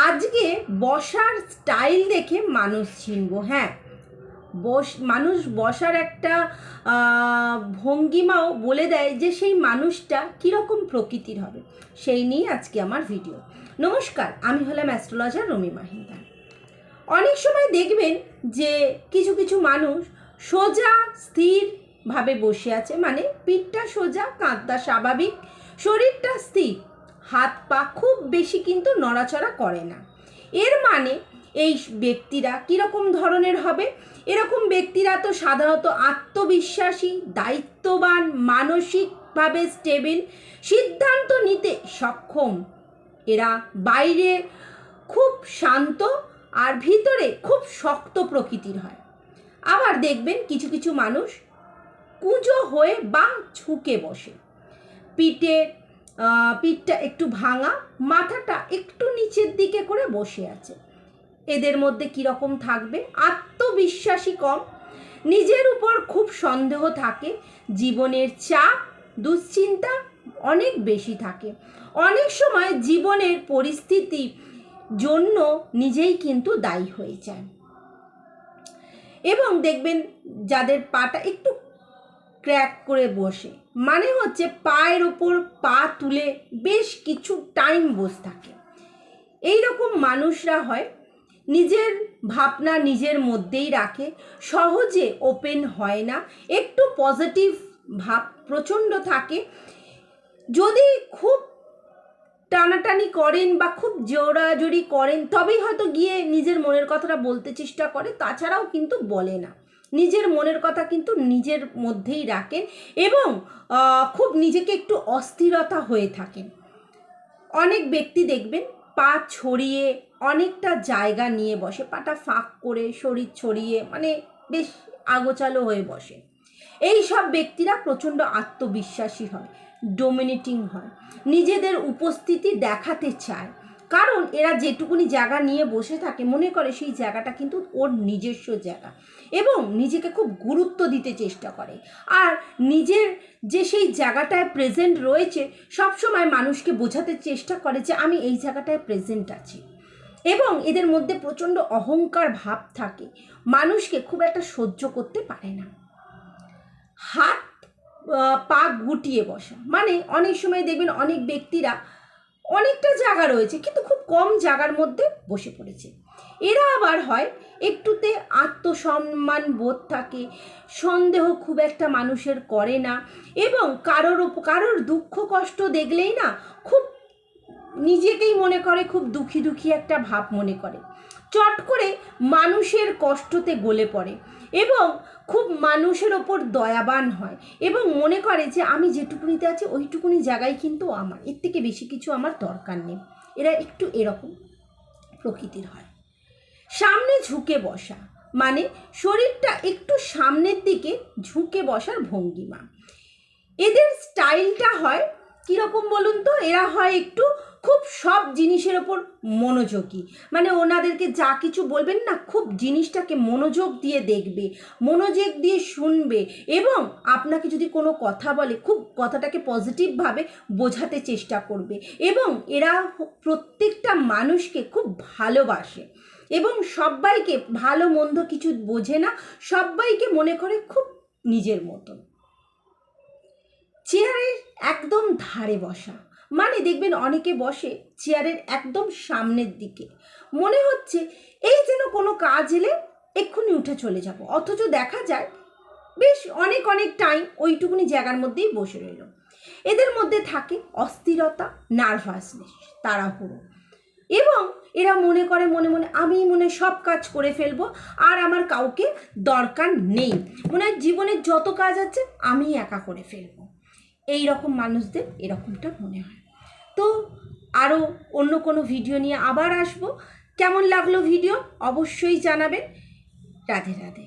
আজকে বসার স্টাইল দেখে মানুষ চিনব। হ্যাঁ, মানুষ বসার একটা ভঙ্গিমাও বলে দেয় যে সেই মানুষটা কীরকম প্রকৃতির হবে। সেই নিয়ে আজকে আমার ভিডিও। নমস্কার, আমি হলাম অ্যাস্ট্রোলজার রমি মাহিন্দার। অনেক সময় দেখবেন যে কিছু কিছু মানুষ সোজা স্থিরভাবে বসে আছে, মানে পিঠটা সোজা, কাঁধটা স্বাভাবিক, শরীরটা স্থির, হাত পা খুব বেশি কিন্তু নড়াচড়া করে না। এর মানে এই ব্যক্তিরা কীরকম ধরনের হবে? এরকম ব্যক্তিরা তো সাধারণত আত্মবিশ্বাসী, দায়িত্ববান, মানসিকভাবে স্টেবিল, সিদ্ধান্ত নিতে সক্ষম। এরা বাইরে খুব শান্ত আর ভিতরে খুব শক্ত প্রকৃতির হয়। আবার দেখবেন কিছু কিছু মানুষ কুঁজো হয়ে বা ঝুঁকে বসে, পিঠটা একটু ভাঙা, মাথাটা একটু নিচের দিকে করে বসে আছে। এদের মধ্যে কীরকম থাকবে? আত্মবিশ্বাসী কম, নিজের উপর খুব সন্দেহ থাকে, জীবনের চাপ, দুশ্চিন্তা অনেক বেশি থাকে। অনেক সময় জীবনের পরিস্থিতি জন্য নিজেই কিন্তু দায়ী হয়ে যায়। এবং দেখবেন যাদের পাটা একটু ক্র্যাক করে বসে, মানে হচ্ছে পায়ের ওপর পা তুলে বেশ কিছু টাইম বসে থাকে। এই রকম মানুষরা হয় নিজের ভাবনা নিজের মধ্যেই রাখে, সহজে ওপেন হয় না, একটু পজিটিভ ভাব প্রচণ্ড থাকে। যদি খুব টানাটানি করেন বা খুব জোরাজোরি করেন তবেই হয়তো গিয়ে নিজের মনের কথাটা বলতে চেষ্টা করে, তাছাড়াও কিন্তু বলে না। নিজের মনের কথা কিন্তু নিজের মধ্যেই রাখেন এবং খুব নিজেকে একটু অস্থিরতা হয়ে থাকেন। অনেক ব্যক্তি দেখবেন পা ছড়িয়ে অনেকটা জায়গা নিয়ে বসে, পাটা ফাঁক করে শরীর ছড়িয়ে, মানে বেশ আগোছালো হয়ে বসে। এই সব ব্যক্তিরা প্রচণ্ড আত্মবিশ্বাসী হয়, ডোমিনেটিং হয়, নিজেদের উপস্থিতি দেখাতে চায়। কারণ এরা যেটুকুনি জায়গা নিয়ে বসে থাকে মনে করে সেই জায়গাটা কিন্তু ওর নিজস্ব জায়গা, এবং নিজেকে খুব গুরুত্ব দিতে চেষ্টা করে। আর নিজের যে সেই জায়গাটায় প্রেজেন্ট রয়েছে সবসময় মানুষকে বোঝাতে চেষ্টা করে যে আমি এই জায়গাটায় প্রেজেন্ট আছি। এবং এদের মধ্যে প্রচণ্ড অহংকার ভাব থাকে, মানুষকে খুব একটা সহ্য করতে পারে না। হাত পা গুটিয়ে বসা, মানে অনেক সময় দেখবেন অনেক ব্যক্তিরা অনেকটা জায়গা রয়েছে কিন্তু খুব কম জায়গার মধ্যে বসে পড়েছে। এরা আবার হয় একটুতে আত্মসম্মান বোধ থাকে, সন্দেহ খুব একটা মানুষের করে না, এবং কারোর দুঃখ কষ্ট দেখলেই না খুব নিজেকেই মনে করে খুব দুঃখী দুঃখী একটা ভাব মনে করে, চট করে মানুষের কষ্টতে গলে পড়ে এবং খুব মানুষের ওপর দয়াবান হয় এবং মনে করে যে আমি যেটুকুনিতে আছি ওইটুকুনি জায়গায় কিন্তু আমার, এর থেকে বেশি কিছু আমার দরকার নেই। এরা একটু এরকম প্রকৃতির হয়। সামনে ঝুঁকে বসা, মানে শরীরটা একটু সামনের দিকে ঝুঁকে বসার ভঙ্গিমা। এদের স্টাইলটা হয় কীরকম বলুন তো? এরা হয় একটু খুব সব জিনিসের ওপর মনোযোগী, মানে ওনাদেরকে যা কিছু বলবেন না খুব জিনিসটাকে মনোযোগ দিয়ে দেখবে, মনোযোগ দিয়ে শুনবে, এবং আপনাকে যদি কোনো কথা বলে খুব কথাটাকে পজিটিভভাবে বোঝাতে চেষ্টা করবে। এবং এরা প্রত্যেকটা মানুষকে খুব ভালোবাসে এবং সবাইকে, ভালো মন্দ কিছু বোঝে না, সবাইকে মনে করে খুব নিজের মতন। চেয়ারের একদম ধারে বসা, মানে দেখবেন অনেকে বসে চেয়ারের একদম সামনের দিকে, মনে হচ্ছে এই যেন কোনো কাজ এলে এক্ষুনি উঠে চলে যাব, অথচ দেখা যায় বেশ অনেক টাইম ওইটুকুনি জায়গার মধ্যেই বসে রইল। এদের মধ্যে থাকে অস্থিরতা, নার্ভাসনেস, তাড়াহুড়ো, এবং এরা মনে করে মনে মনে আমি মনে সব কাজ করে ফেলবো আর আমার কাউকে দরকার নেই, মনে হয় জীবনের যত কাজ আছে আমি একা করে ফেলবো। এই রকম মানুষদের এরকমটা মনে হয়। তো আরও অন্য কোনো ভিডিও নিয়ে আবার আসবো। কেমন লাগলো ভিডিও অবশ্যই জানাবেন। রাধে রাধে।